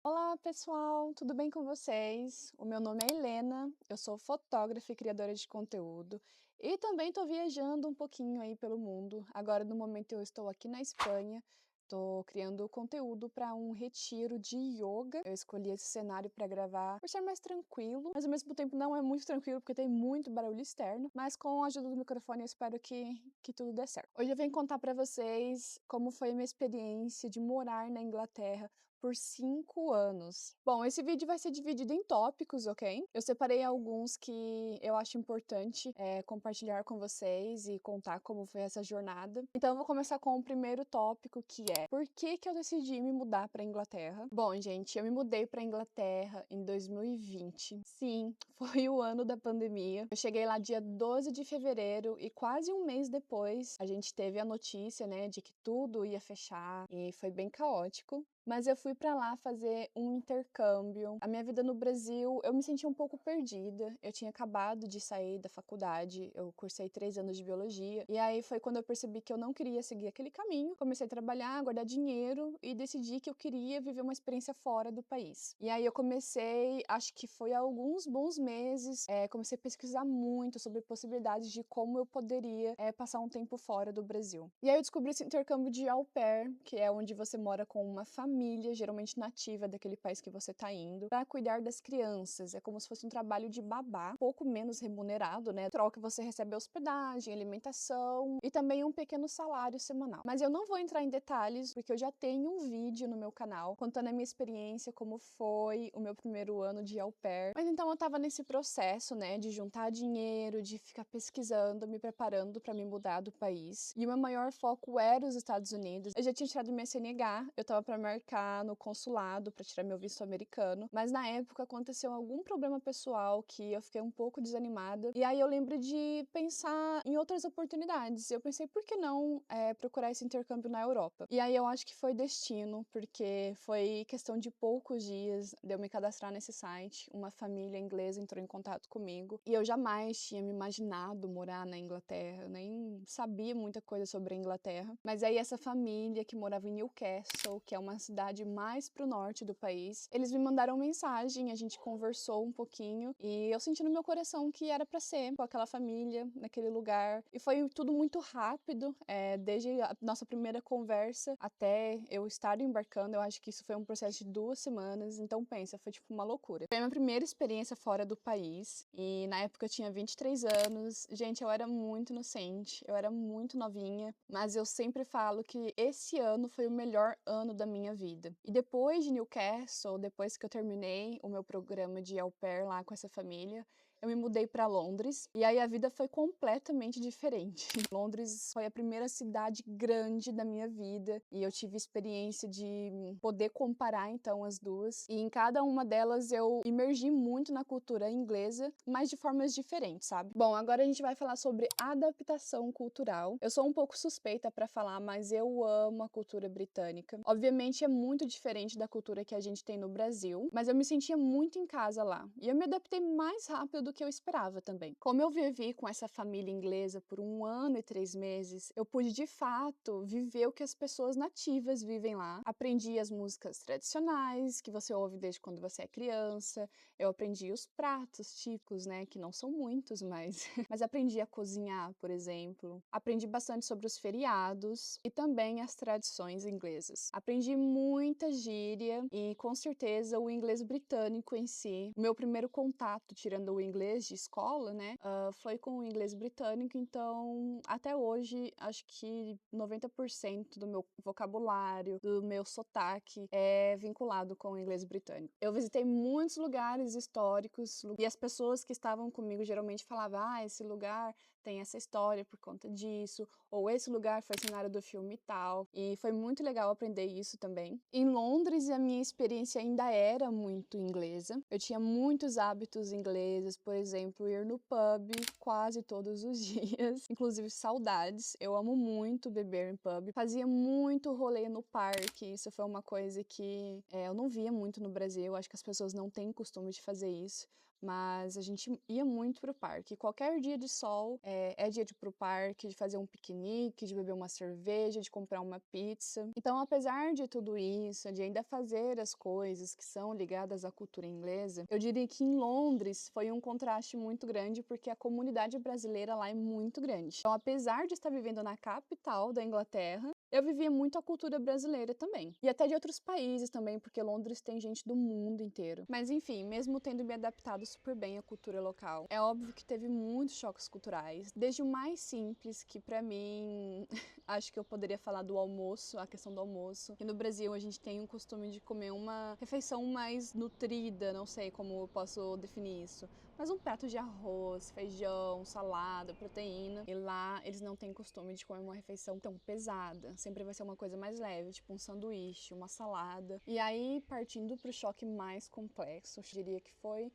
Olá, pessoal, tudo bem com vocês? O meu nome é Helena, eu sou fotógrafa e criadora de conteúdo e também estou viajando um pouquinho aí pelo mundo. Agora, no momento, eu estou aqui na Espanha, estou criando conteúdo para um retiro de yoga. Eu escolhi esse cenário para gravar por ser mais tranquilo, mas ao mesmo tempo não é muito tranquilo porque tem muito barulho externo, mas com a ajuda do microfone eu espero que tudo dê certo. Hoje eu venho contar para vocês como foi a minha experiência de morar na Inglaterra por 5 anos. Bom, esse vídeo vai ser dividido em tópicos, ok? Eu separei alguns que eu acho importante compartilhar com vocês e contar como foi essa jornada. Então, eu vou começar com o primeiro tópico, que é por que que eu decidi me mudar para Inglaterra? Bom, gente, eu me mudei para Inglaterra em 2020. Sim, foi o ano da pandemia. Eu cheguei lá dia 12 de fevereiro e quase um mês depois a gente teve a notícia, né, de que tudo ia fechar e foi bem caótico. Mas eu fui pra lá fazer um intercâmbio. A minha vida no Brasil, eu me senti um pouco perdida. Eu tinha acabado de sair da faculdade, eu cursei 3 anos de biologia. E aí foi quando eu percebi que eu não queria seguir aquele caminho. Comecei a trabalhar, guardar dinheiro e decidi que eu queria viver uma experiência fora do país. E aí eu comecei, acho que foi há alguns bons meses, comecei a pesquisar muito sobre possibilidades de como eu poderia passar um tempo fora do Brasil. E aí eu descobri esse intercâmbio de au pair, que é onde você mora com uma família, geralmente nativa daquele país que você tá indo, para cuidar das crianças. É como se fosse um trabalho de babá, pouco menos remunerado, né? Troca, você recebe hospedagem, alimentação e também um pequeno salário semanal. Mas eu não vou entrar em detalhes, porque eu já tenho um vídeo no meu canal contando a minha experiência, como foi o meu primeiro ano de au pair. Mas então eu tava nesse processo, né, de juntar dinheiro, de ficar pesquisando, me preparando para me mudar do país. E o meu maior foco era os Estados Unidos. Eu já tinha tirado minha CNH, eu tava para marcar no consulado para tirar meu visto americano, mas na época aconteceu algum problema pessoal que eu fiquei um pouco desanimada. E aí eu lembro de pensar em outras oportunidades. Eu pensei, por que não procurar esse intercâmbio na Europa? E aí eu acho que foi destino, porque foi questão de poucos dias de eu me cadastrar nesse site. Uma família inglesa entrou em contato comigo e eu jamais tinha me imaginado morar na Inglaterra, eu nem sabia muita coisa sobre a Inglaterra. Mas aí essa família que morava em Newcastle, que é uma cidade mais pro norte do país, eles me mandaram mensagem, a gente conversou um pouquinho e eu senti no meu coração que era pra ser com aquela família, naquele lugar. E foi tudo muito rápido, desde a nossa primeira conversa até eu estar embarcando, eu acho que isso foi um processo de 2 semanas, então pensa, foi tipo uma loucura. Foi a minha primeira experiência fora do país e na época eu tinha 23 anos. Gente, eu era muito inocente, eu era muito novinha, mas eu sempre falo que esse ano foi o melhor ano da minha vida. E depois de Newcastle, depois que eu terminei o meu programa de au pair lá com essa família, eu me mudei para Londres e aí a vida foi completamente diferente. Londres foi a primeira cidade grande da minha vida e eu tive experiência de poder comparar então as duas. E em cada uma delas eu imergi muito na cultura inglesa, mas de formas diferentes, sabe? Bom, agora a gente vai falar sobre adaptação cultural. Eu sou um pouco suspeita para falar, mas eu amo a cultura britânica. Obviamente é muito diferente da cultura que a gente tem no Brasil, mas eu me sentia muito em casa lá. E eu me adaptei mais rápido do que eu esperava também. Como eu vivi com essa família inglesa por 1 ano e 3 meses, eu pude de fato viver o que as pessoas nativas vivem lá. Aprendi as músicas tradicionais que você ouve desde quando você é criança. Eu aprendi os pratos típicos, né, que não são muitos, mas mas aprendi a cozinhar, por exemplo. Aprendi bastante sobre os feriados e também as tradições inglesas. Aprendi muita gíria e com certeza o inglês britânico em si. O meu primeiro contato, tirando o inglês de escola, né, foi com o inglês britânico, então até hoje acho que 90% do meu vocabulário, do meu sotaque é vinculado com o inglês britânico. Eu visitei muitos lugares históricos e as pessoas que estavam comigo geralmente falavam: ah, esse lugar tem essa história por conta disso, ou esse lugar foi cenário do filme tal, e foi muito legal aprender isso também. Em Londres, a minha experiência ainda era muito inglesa, eu tinha muitos hábitos ingleses, por exemplo, ir no pub quase todos os dias, inclusive saudades. Eu amo muito beber em pub. Fazia muito rolê no parque, isso foi uma coisa que eu não via muito no Brasil, acho que as pessoas não têm costume de fazer isso. Mas a gente ia muito pro parque. Qualquer dia de sol é dia de ir pro parque, de fazer um piquenique, de beber uma cerveja, de comprar uma pizza. Então, apesar de tudo isso, de ainda fazer as coisas que são ligadas à cultura inglesa, eu diria que em Londres foi um contraste muito grande, porque a comunidade brasileira lá é muito grande. Então, apesar de estar vivendo na capital da Inglaterra, eu vivia muito a cultura brasileira também. E até de outros países também, porque Londres tem gente do mundo inteiro. Mas enfim, mesmo tendo me adaptado super bem à cultura local, é óbvio que teve muitos choques culturais. Desde o mais simples, que pra mim, acho que eu poderia falar do almoço, a questão do almoço. E no Brasil a gente tem um costume de comer uma refeição mais nutrida, não sei como eu posso definir isso. Mas um prato de arroz, feijão, salada, proteína. E lá eles não têm costume de comer uma refeição tão pesada. Sempre vai ser uma coisa mais leve, tipo um sanduíche, uma salada. E aí, partindo pro choque mais complexo, eu diria que foi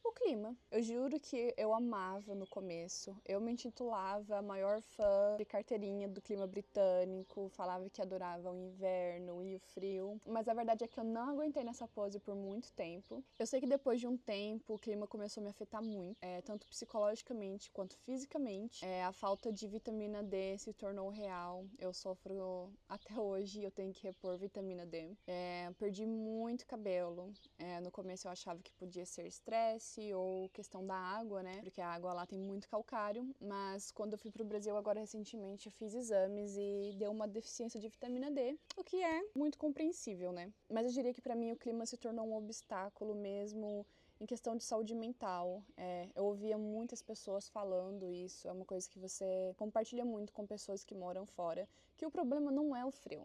o clima. Eu juro que eu amava no começo. Eu me intitulava a maior fã de carteirinha do clima britânico, falava que adorava o inverno e o frio, mas a verdade é que eu não aguentei nessa pose por muito tempo. Eu sei que depois de um tempo o clima começou a me afetar muito, tanto psicologicamente quanto fisicamente. A falta de vitamina D se tornou real. Eu sofro até hoje, eu tenho que repor vitamina D. Perdi muito cabelo. No começo eu achava que podia ser estresse ou questão da água, né? Porque a água lá tem muito calcário, mas quando eu fui pro Brasil agora recentemente eu fiz exames e deu uma deficiência de vitamina D, o que é muito compreensível, né? Mas eu diria que pra mim o clima se tornou um obstáculo mesmo em questão de saúde mental. Eu ouvia muitas pessoas falando isso, é uma coisa que você compartilha muito com pessoas que moram fora, que o problema não é o frio.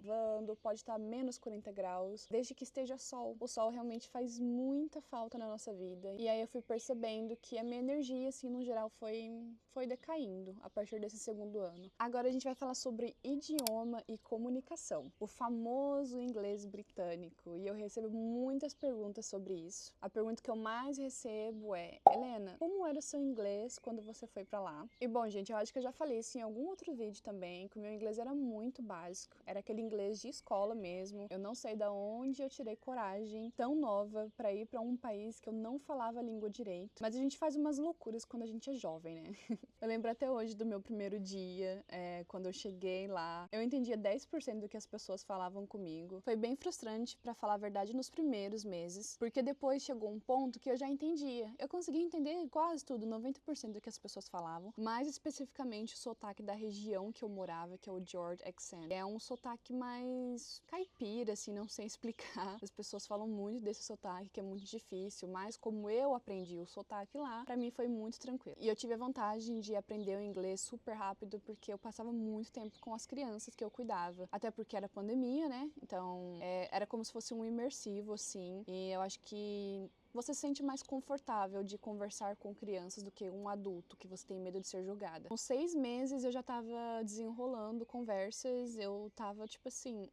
Pode estar menos 40 graus, desde que esteja sol. O sol realmente faz muita falta na nossa vida. E aí eu fui percebendo que a minha energia, assim, no geral, foi decaindo a partir desse segundo ano. Agora a gente vai falar sobre idioma e comunicação, o famoso inglês britânico. E eu recebo muitas perguntas sobre isso. A pergunta que eu mais recebo é: Helena, como era o seu inglês quando você foi pra lá? E bom, gente, eu acho que eu já falei isso em algum outro vídeo também, que o meu inglês era muito básico. Era aquele inglês de escola mesmo. Eu não sei da onde eu tirei coragem tão nova pra ir pra um país que eu não falava a língua direito. Mas a gente faz umas loucuras quando a gente é jovem, né? Eu lembro até hoje do meu primeiro dia, quando eu cheguei lá. Eu entendia 10% do que as pessoas falavam comigo. Foi bem frustrante, pra falar a verdade, nos primeiros meses, porque depois chegou um ponto que eu já entendia. Eu conseguia entender quase tudo, 90% do que as pessoas falavam, mais especificamente o sotaque da região que eu morava, que é o George accent. É um sotaque mais caipira, assim, não sei explicar. As pessoas falam muito desse sotaque, que é muito difícil, mas como eu aprendi o sotaque lá, pra mim foi muito tranquilo. E eu tive a vantagem de aprender o inglês super rápido, porque eu passava muito tempo com as crianças que eu cuidava. Até porque era pandemia, né? Então, era como se fosse um imersivo, assim. E eu acho que você se sente mais confortável de conversar com crianças do que um adulto, que você tem medo de ser julgada. Com 6 meses eu já tava desenrolando conversas, eu tava tipo assim,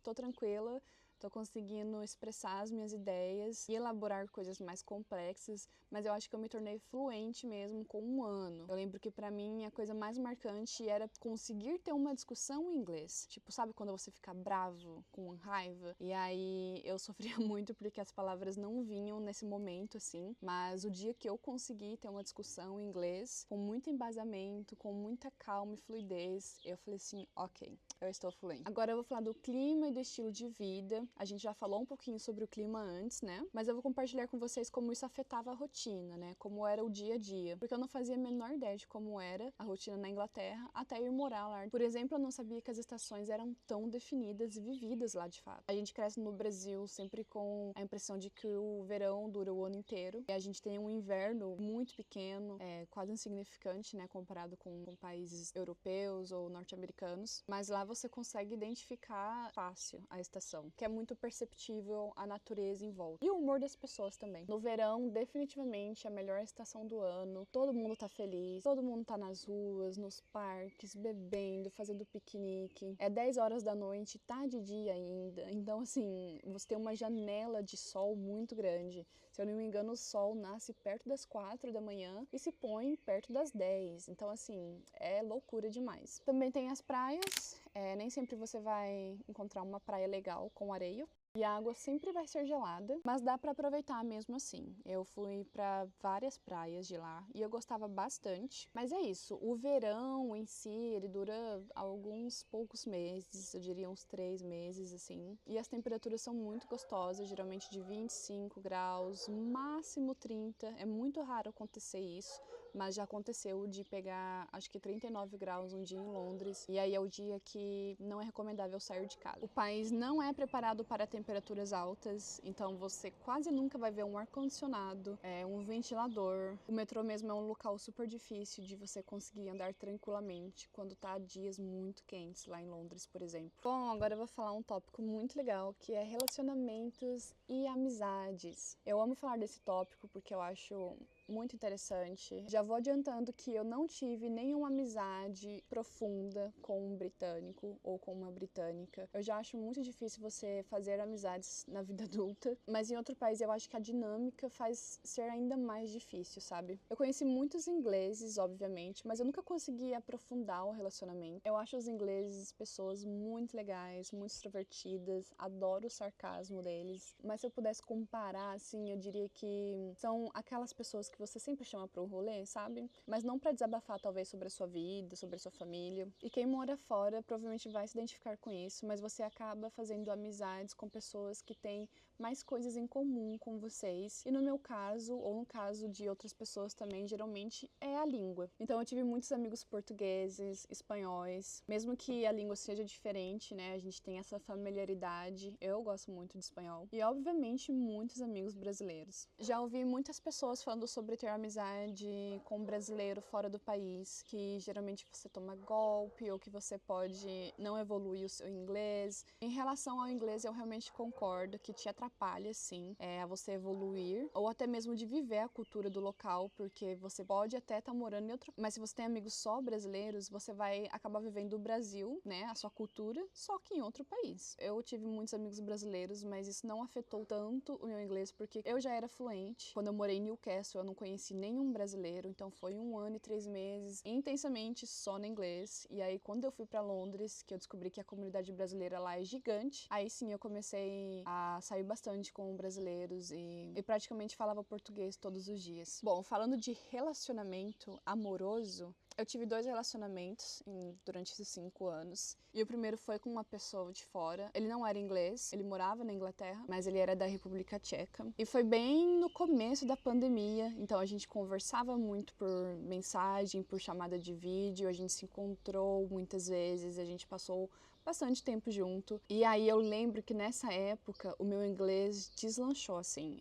tô tranquila, tô conseguindo expressar as minhas ideias e elaborar coisas mais complexas, mas eu acho que eu me tornei fluente mesmo com 1 ano. Eu lembro que pra mim a coisa mais marcante era conseguir ter uma discussão em inglês. Tipo, sabe quando você fica bravo, com raiva? E aí eu sofria muito porque as palavras não vinham nesse momento, assim, mas o dia que eu consegui ter uma discussão em inglês, com muito embasamento, com muita calma e fluidez, eu falei assim, ok, eu estou fluente. Agora eu vou falar do clima e do estilo de vida. A gente já falou um pouquinho sobre o clima antes, né? Mas eu vou compartilhar com vocês como isso afetava a rotina, né? Como era o dia a dia. Porque eu não fazia a menor ideia de como era a rotina na Inglaterra até ir morar lá. Por exemplo, eu não sabia que as estações eram tão definidas e vividas lá de fato. A gente cresce no Brasil sempre com a impressão de que o verão dura o ano inteiro. E a gente tem um inverno muito pequeno, quase insignificante, né? Comparado com países europeus ou norte-americanos. Mas lá você consegue identificar fácil a estação, que é muito perceptível a natureza em volta. E o humor das pessoas também. No verão, definitivamente a melhor estação do ano. Todo mundo tá feliz, todo mundo tá nas ruas, nos parques, bebendo, fazendo piquenique. É 10 horas da noite, tá de dia ainda. Então, assim, você tem uma janela de sol muito grande. Se eu não me engano, o sol nasce perto das 4 da manhã e se põe perto das 10. Então, assim, é loucura demais. Também tem as praias. Nem sempre você vai encontrar uma praia legal com areia. E a água sempre vai ser gelada, mas dá para aproveitar mesmo assim. Eu fui para várias praias de lá e eu gostava bastante. Mas é isso, o verão em si, ele dura alguns poucos meses, eu diria uns 3 meses assim. E as temperaturas são muito gostosas, geralmente de 25 graus, máximo 30. É muito raro acontecer isso. Mas já aconteceu de pegar, acho que 39 graus um dia em Londres, e aí é o dia que não é recomendável sair de casa. O país não é preparado para temperaturas altas, então você quase nunca vai ver um ar-condicionado, um ventilador. O metrô mesmo é um local super difícil de você conseguir andar tranquilamente quando tá dias muito quentes lá em Londres, por exemplo. Bom, agora eu vou falar um tópico muito legal, que é relacionamentos e amizades. Eu amo falar desse tópico porque eu acho muito interessante. Já vou adiantando que eu não tive nenhuma amizade profunda com um britânico ou com uma britânica. Eu já acho muito difícil você fazer amizades na vida adulta, mas em outro país eu acho que a dinâmica faz ser ainda mais difícil, sabe? Eu conheci muitos ingleses, obviamente, mas eu nunca consegui aprofundar o relacionamento. Eu acho os ingleses pessoas muito legais, muito extrovertidas, adoro o sarcasmo deles, mas se eu pudesse comparar, assim, eu diria que são aquelas pessoas que você sempre chama para um rolê, sabe? Mas não para desabafar, talvez, sobre a sua vida, sobre a sua família. E quem mora fora provavelmente vai se identificar com isso, mas você acaba fazendo amizades com pessoas que têm mais coisas em comum com vocês. E no meu caso, ou no caso de outras pessoas também, geralmente é a língua. Então eu tive muitos amigos portugueses, espanhóis, mesmo que a língua seja diferente, né? A gente tem essa familiaridade. Eu gosto muito de espanhol. E obviamente muitos amigos brasileiros. Já ouvi muitas pessoas falando sobre ter amizade com um brasileiro fora do país, que geralmente você toma golpe ou que você pode não evoluir o seu inglês. Em relação ao inglês, eu realmente concordo que te atrapalha, sim, a você evoluir, ou até mesmo de viver a cultura do local, porque você pode até estar morando em outro... Mas se você tem amigos só brasileiros, você vai acabar vivendo o Brasil, né, a sua cultura, só que em outro país. Eu tive muitos amigos brasileiros, mas isso não afetou tanto o meu inglês, porque eu já era fluente. Quando eu morei em Newcastle, eu não conheci nenhum brasileiro, então foi 1 ano e 3 meses intensamente só no inglês. E aí, quando eu fui pra Londres, que eu descobri que a comunidade brasileira lá é gigante, aí sim eu comecei a sair bastante com brasileiros e praticamente falava português todos os dias. Bom, falando de relacionamento amoroso, eu tive 2 relacionamentos durante esses 5 anos. E o primeiro foi com uma pessoa de fora. Ele não era inglês, ele morava na Inglaterra, mas ele era da República Tcheca. E foi bem no começo da pandemia, então a gente conversava muito por mensagem, por chamada de vídeo, a gente se encontrou muitas vezes, a gente passou bastante tempo junto. E aí eu lembro que nessa época o meu inglês deslanchou, assim.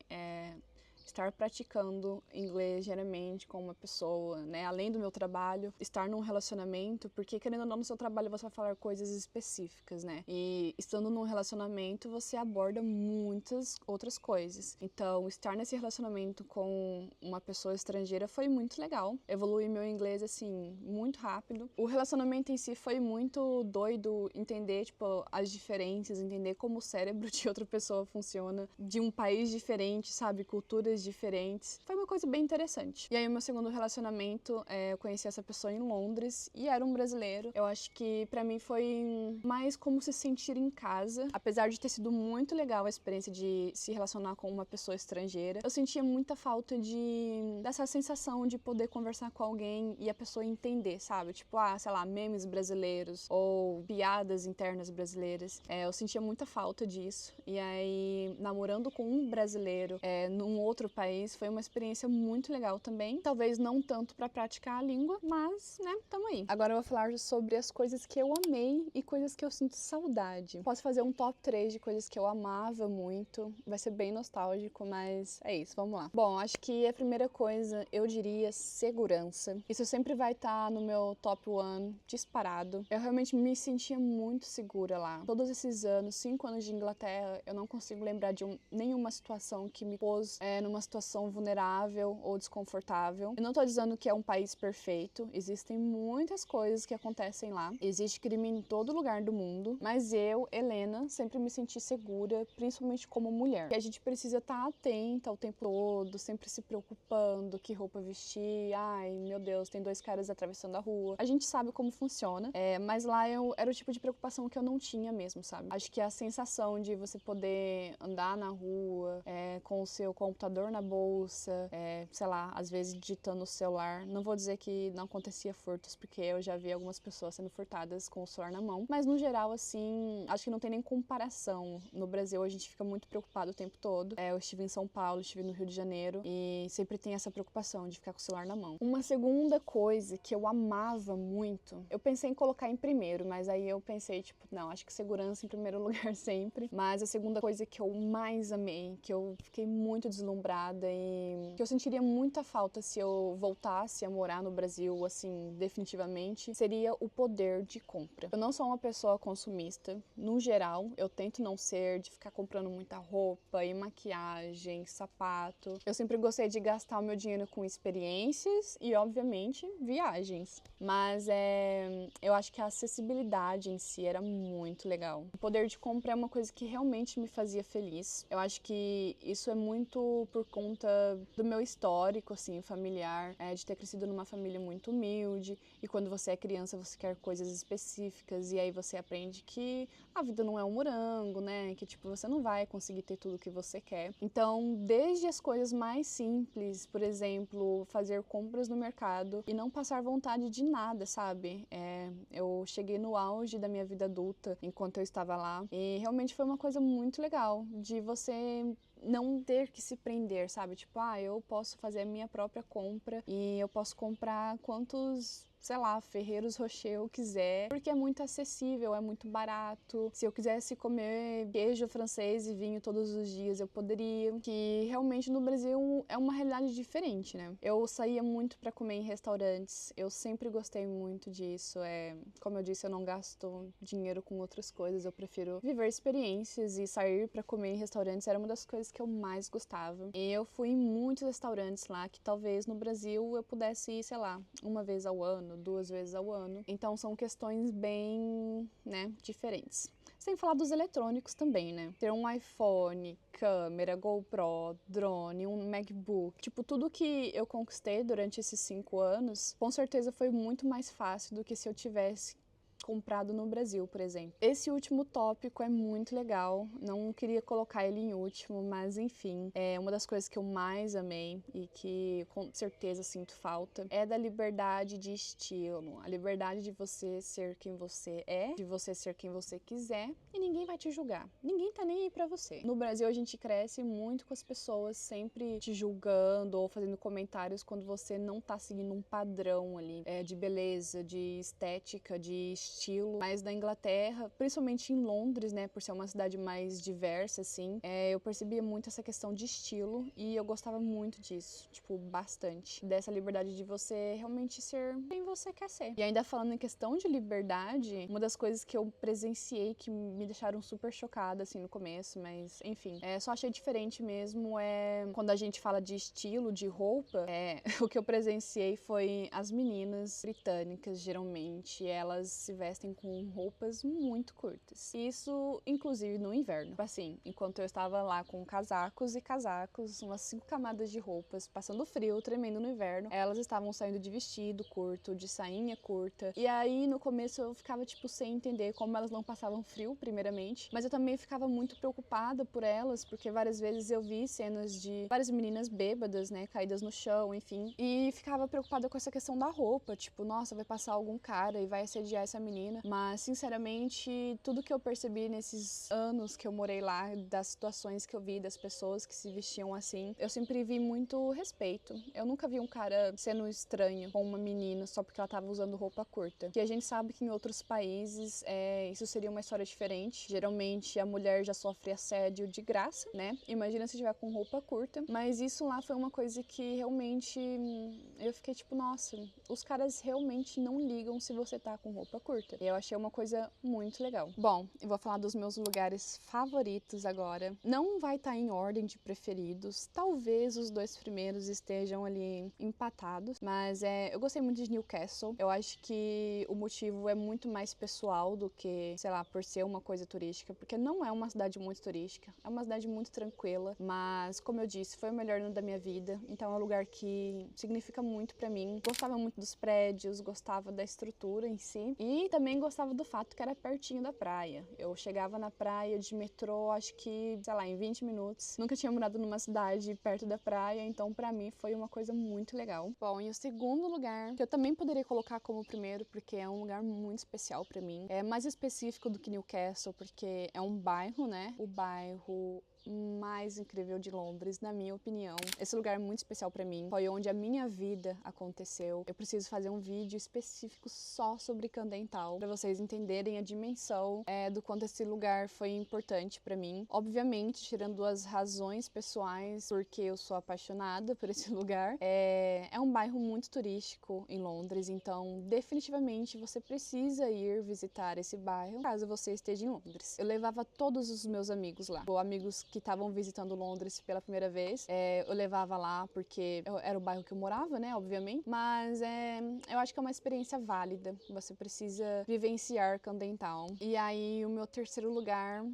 Estar praticando inglês diariamente com uma pessoa, né? Além do meu trabalho, estar num relacionamento, porque querendo ou não, no seu trabalho você vai falar coisas específicas, né? E estando num relacionamento, você aborda muitas outras coisas. Então, estar nesse relacionamento com uma pessoa estrangeira foi muito legal. Evolui meu inglês, assim, muito rápido. O relacionamento em si foi muito doido entender, tipo, as diferenças, entender como o cérebro de outra pessoa funciona, de um país diferente, sabe? Culturas diferentes. Foi uma coisa bem interessante. E aí, o meu segundo relacionamento, eu conheci essa pessoa em Londres e era um brasileiro. Eu acho que pra mim foi mais como se sentir em casa. Apesar de ter sido muito legal a experiência de se relacionar com uma pessoa estrangeira, eu sentia muita falta dessa sensação de poder conversar com alguém e a pessoa entender, sabe? Tipo, sei lá, memes brasileiros ou piadas internas brasileiras. Eu sentia muita falta disso. E aí, namorando com um brasileiro num outro país foi uma experiência experiência muito legal também. Talvez não tanto pra praticar a língua, mas, né, tamo aí. Agora eu vou falar sobre as coisas que eu amei e coisas que eu sinto saudade. Posso fazer um top 3 de coisas que eu amava muito. Vai ser bem nostálgico, mas é isso, vamos lá. Bom, acho que a primeira coisa, eu diria segurança. Isso sempre vai estar no meu top 1, disparado. Eu realmente me sentia muito segura lá. Todos esses anos, 5 anos de Inglaterra, eu não consigo lembrar de nenhuma situação que me pôs numa situação vulnerável ou desconfortável. Eu não tô dizendo que é um país perfeito, existem muitas coisas que acontecem lá. Existe crime em todo lugar do mundo, mas eu, Helena, sempre me senti segura, principalmente como mulher. E a gente precisa estar atenta o tempo todo, sempre se preocupando, que roupa vestir, ai meu Deus, tem 2 caras atravessando a rua. A gente sabe como funciona, mas lá era o tipo de preocupação que eu não tinha mesmo, sabe? Acho que a sensação de você poder andar na rua com o seu computador na bolsa, sei lá, às vezes digitando no celular. Não vou dizer que não acontecia furtos, porque eu já vi algumas pessoas sendo furtadas com o celular na mão, mas no geral, assim, acho que não tem nem comparação. No Brasil, a gente fica muito preocupado o tempo todo. Eu estive em São Paulo, estive no Rio de Janeiro e sempre tem essa preocupação de ficar com o celular na mão. Uma segunda coisa que eu amava muito, eu pensei em colocar em primeiro, mas aí eu pensei, tipo, não, acho que segurança em primeiro lugar sempre. Mas a segunda coisa que eu mais amei, que eu fiquei muito deslumbrada e que eu sentiria muita falta se eu voltasse a morar no Brasil, assim, definitivamente, seria o poder de compra. Eu não sou uma pessoa consumista, no geral, eu tento não ser, de ficar comprando muita roupa e maquiagem, sapato. Eu sempre gostei de gastar o meu dinheiro com experiências e, obviamente, viagens. Mas eu acho que a acessibilidade em si era muito legal. O poder de compra é uma coisa que realmente me fazia feliz. Eu acho que isso é muito por conta do meu histórico, assim, familiar, de ter crescido numa família muito humilde, e quando você é criança você quer coisas específicas, e aí você aprende que a vida não é um morango, né, que tipo, você não vai conseguir ter tudo o que você quer. Então, desde as coisas mais simples, por exemplo, fazer compras no mercado e não passar vontade de nada, sabe? Eu cheguei no auge da minha vida adulta enquanto eu estava lá, e realmente foi uma coisa muito legal, de você não ter que se prender, sabe? Tipo, eu posso fazer a minha própria compra e eu posso comprar quantos, sei lá, Ferreiros Rocher eu quiser, porque é muito acessível, é muito barato. Se eu quisesse comer queijo francês e vinho todos os dias, eu poderia. Que realmente no Brasil é uma realidade diferente, né? Eu saía muito pra comer em restaurantes, eu sempre gostei muito disso. Como eu disse, eu não gasto dinheiro com outras coisas, eu prefiro viver experiências, e sair pra comer em restaurantes era uma das coisas que eu mais gostava. E eu fui em muitos restaurantes lá que talvez no Brasil eu pudesse ir, sei lá, uma vez ao ano, 2 vezes ao ano. Então são questões bem, né, diferentes. Sem falar dos eletrônicos também, né? Ter um iPhone, câmera, GoPro, drone, um MacBook. Tipo, tudo que eu conquistei durante esses 5 anos, com certeza foi muito mais fácil do que se eu tivesse comprado no Brasil, por exemplo. Esse último tópico é muito legal, não queria colocar ele em último, mas enfim, é uma das coisas que eu mais amei e que com certeza sinto falta, é da liberdade de estilo, a liberdade de você ser quem você é, de você ser quem você quiser, e ninguém vai te julgar, ninguém tá nem aí pra você. No Brasil a gente cresce muito com as pessoas sempre te julgando ou fazendo comentários quando você não tá seguindo um padrão ali, de beleza, de estética, de estilo. Mas na Inglaterra, principalmente em Londres, né, por ser uma cidade mais diversa, assim, eu percebia muito essa questão de estilo e eu gostava muito disso, tipo, bastante. Dessa liberdade de você realmente ser quem você quer ser. E ainda falando em questão de liberdade, uma das coisas que eu presenciei que me deixaram super chocada, assim, no começo, mas enfim, só achei diferente mesmo, quando a gente fala de estilo, de roupa, o que eu presenciei foi as meninas britânicas, geralmente, elas se vestem com roupas muito curtas. Isso, inclusive, no inverno. Tipo assim, enquanto eu estava lá com casacos e casacos, umas 5 camadas de roupas, passando frio, tremendo no inverno, elas estavam saindo de vestido curto, de sainha curta. E aí, no começo, eu ficava, tipo, sem entender como elas não passavam frio, primeiramente. Mas eu também ficava muito preocupada por elas, porque várias vezes eu vi cenas de várias meninas bêbadas, né, caídas no chão, enfim. E ficava preocupada com essa questão da roupa, tipo, nossa, vai passar algum cara e vai assediar essa menina menina, mas sinceramente, tudo que eu percebi nesses anos que eu morei lá, das situações que eu vi, das pessoas que se vestiam assim, eu sempre vi muito respeito. Eu nunca vi um cara sendo estranho com uma menina só porque ela tava usando roupa curta. Que a gente sabe que em outros países isso seria uma história diferente. Geralmente a mulher já sofre assédio de graça, né? Imagina se tiver com roupa curta. Mas isso lá foi uma coisa que realmente eu fiquei tipo, nossa, os caras realmente não ligam se você tá com roupa curta. E eu achei uma coisa muito legal. Bom, eu vou falar dos meus lugares favoritos agora. Não vai estar em ordem de preferidos. Talvez os 2 primeiros estejam ali empatados. Mas eu gostei muito de Newcastle. Eu acho que o motivo é muito mais pessoal do que, sei lá, por ser uma coisa turística. Porque não é uma cidade muito turística. É uma cidade muito tranquila. Mas, como eu disse, foi o melhor ano da minha vida. Então é um lugar que significa muito pra mim. Gostava muito dos prédios, gostava da estrutura em si. E também gostava do fato que era pertinho da praia. Eu chegava na praia de metrô, acho que, sei lá, em 20 minutos. Nunca tinha morado numa cidade perto da praia, então pra mim foi uma coisa muito legal. Bom, e o segundo lugar, que eu também poderia colocar como primeiro, porque é um lugar muito especial pra mim. É mais específico do que Newcastle, porque é um bairro, né? O bairro mais incrível de Londres, na minha opinião. Esse lugar é muito especial pra mim. Foi onde a minha vida aconteceu. Eu preciso fazer um vídeo específico só sobre Camden Town, pra vocês entenderem a dimensão do quanto esse lugar foi importante pra mim. Obviamente, tirando as razões pessoais, porque eu sou apaixonada por esse lugar. É um bairro muito turístico em Londres, então definitivamente você precisa ir visitar esse bairro caso você esteja em Londres. Eu levava todos os meus amigos lá, ou amigos que estavam visitando Londres pela primeira vez. Eu levava lá porque era o bairro que eu morava, né, obviamente, mas eu acho que é uma experiência válida. Você precisa vivenciar Camden Town. E aí, o meu terceiro lugar,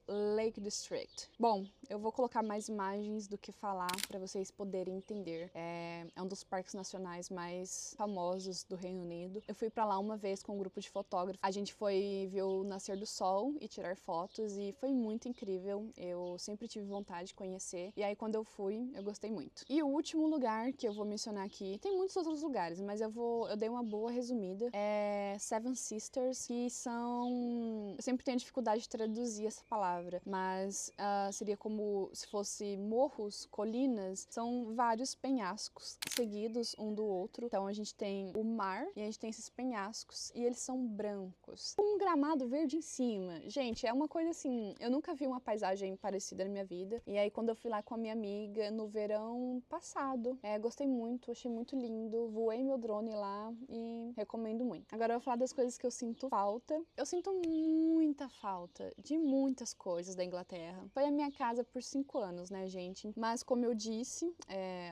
Lake District. Bom, eu vou colocar mais imagens do que falar para vocês poderem entender. É um dos parques nacionais mais famosos do Reino Unido. Eu fui para lá uma vez com um grupo de fotógrafos. A gente foi ver o nascer do sol e tirar fotos e foi muito incrível. Eu sempre tive vontade de conhecer. E aí, quando eu fui, eu gostei muito. E o último lugar que eu vou mencionar aqui, tem muitos outros lugares, mas eu dei uma boa resumida. É Seven Sisters, que são... Eu sempre tenho dificuldade de traduzir essa palavra, mas seria como se fosse morros, colinas. São vários penhascos seguidos um do outro. Então a gente tem o mar e a gente tem esses penhascos e eles são brancos. Um gramado verde em cima. Gente, é uma coisa assim, eu nunca vi uma paisagem parecida na minha vida. E aí quando eu fui lá com a minha amiga no verão passado, gostei muito, achei muito lindo. Voei meu drone lá e recomendo muito. Agora eu vou falar das coisas que eu sinto falta. Eu sinto muita falta de muitas coisas da Inglaterra. Foi a minha casa por 5 anos, né, gente? Mas como eu disse,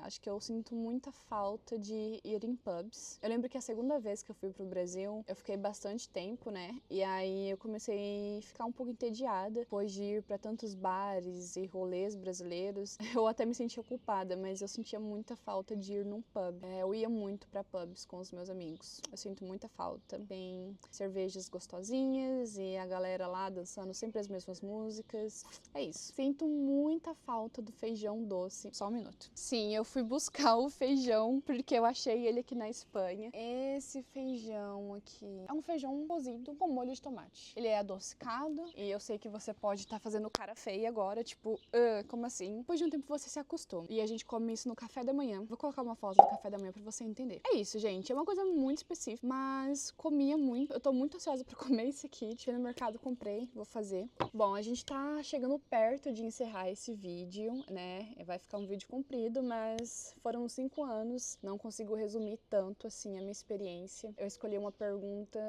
acho que eu sinto muita falta de ir em pubs. Eu lembro que a segunda vez que eu fui pro Brasil, eu fiquei bastante tempo, né? E aí eu comecei a ficar um pouco entediada depois de ir pra tantos bares e rolês brasileiros. Eu até me sentia culpada, mas eu sentia muita falta de ir num pub. Eu ia muito pra pubs com os meus amigos. Eu sinto muita falta. Tem cervejas gostosinhas e a galera lá dançando sempre as mesmas músicas. É isso. Sinto muita falta do feijão doce. Só um minuto. Sim, eu fui buscar o feijão porque eu achei ele aqui na Espanha. Esse feijão aqui é um feijão cozido com molho de tomate. Ele é adocicado e eu sei que você pode estar fazendo cara feia agora, tipo, como assim? Depois de um tempo você se acostuma. E a gente come isso no café da manhã. Vou colocar uma foto do café da manhã pra você entender. É isso, gente. É uma coisa muito específica, mas comia muito. Eu tô muito ansiosa pra comer isso aqui. Fui no mercado, comprei, vou fazer. Bom, a gente tá chegando perto de encerrar esse vídeo, né? Vai ficar um vídeo comprido, mas foram 5 anos. Não consigo resumir tanto, assim, a minha experiência. Eu escolhi uma pergunta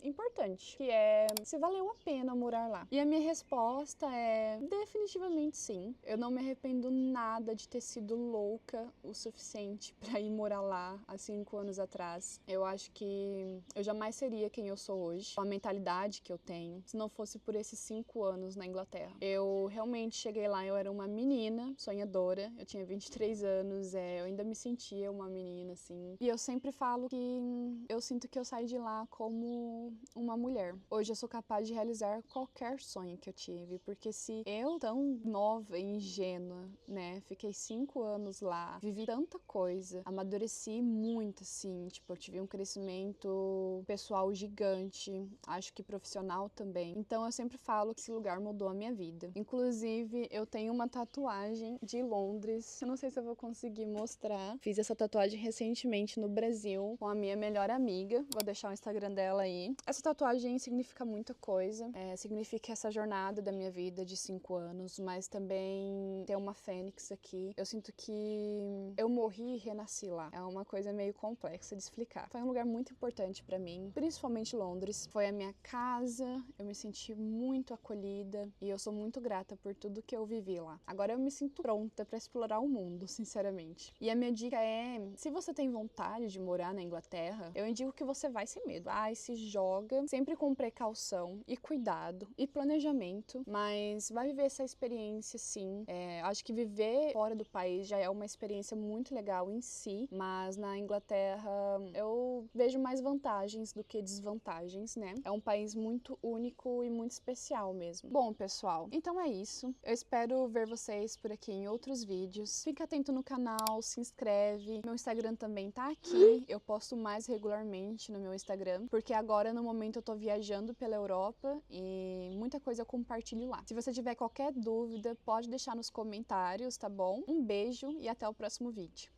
importante, que é se valeu a pena morar lá. E a minha resposta é definitivamente sim. Eu não me arrependo nada de ter sido louca o suficiente pra ir morar lá há 5 anos atrás. Eu acho que eu jamais seria quem eu sou hoje, com a mentalidade que eu tenho, se não fosse por esses 5 anos na Inglaterra. Eu realmente cheguei lá, eu era uma menina sonhadora, eu tinha 23 anos, eu ainda me sentia uma menina, assim. E eu sempre falo que eu sinto que eu saí de lá como uma mulher. Hoje eu sou capaz de realizar qualquer sonho que eu tive, porque parecia eu tão nova e ingênua, né? Fiquei 5 anos lá, vivi tanta coisa, amadureci muito, assim, tipo, eu tive um crescimento pessoal gigante, acho que profissional também. Então eu sempre falo que esse lugar mudou a minha vida. Inclusive, eu tenho uma tatuagem de Londres, eu não sei se eu vou conseguir mostrar. Fiz essa tatuagem recentemente no Brasil com a minha melhor amiga, vou deixar o Instagram dela aí. Essa tatuagem significa muita coisa, significa essa jornada da minha vida de 5 anos, mas também ter uma fênix aqui. Eu sinto que eu morri e renasci lá. É uma coisa meio complexa de explicar. Foi um lugar muito importante pra mim, principalmente Londres. Foi a minha casa, eu me senti muito acolhida e eu sou muito grata por tudo que eu vivi lá. Agora eu me sinto pronta pra explorar o mundo, sinceramente. E a minha dica é, se você tem vontade de morar na Inglaterra, eu indico que você vai sem medo. Ai, se joga, sempre com precaução e cuidado e planejamento, mas vai viver essa experiência sim. Acho que viver fora do país já é uma experiência muito legal em si, mas na Inglaterra eu vejo mais vantagens do que desvantagens, né? É um país muito único e muito especial mesmo. Bom, pessoal, então é isso. Eu espero ver vocês por aqui em outros vídeos. Fica atento no canal, se inscreve. Meu Instagram também tá aqui. Eu posto mais regularmente no meu Instagram, porque agora no momento eu tô viajando pela Europa e muita coisa eu compartilho lá. Se você tiver qualquer dúvida, pode deixar nos comentários, tá bom? Um beijo e até o próximo vídeo.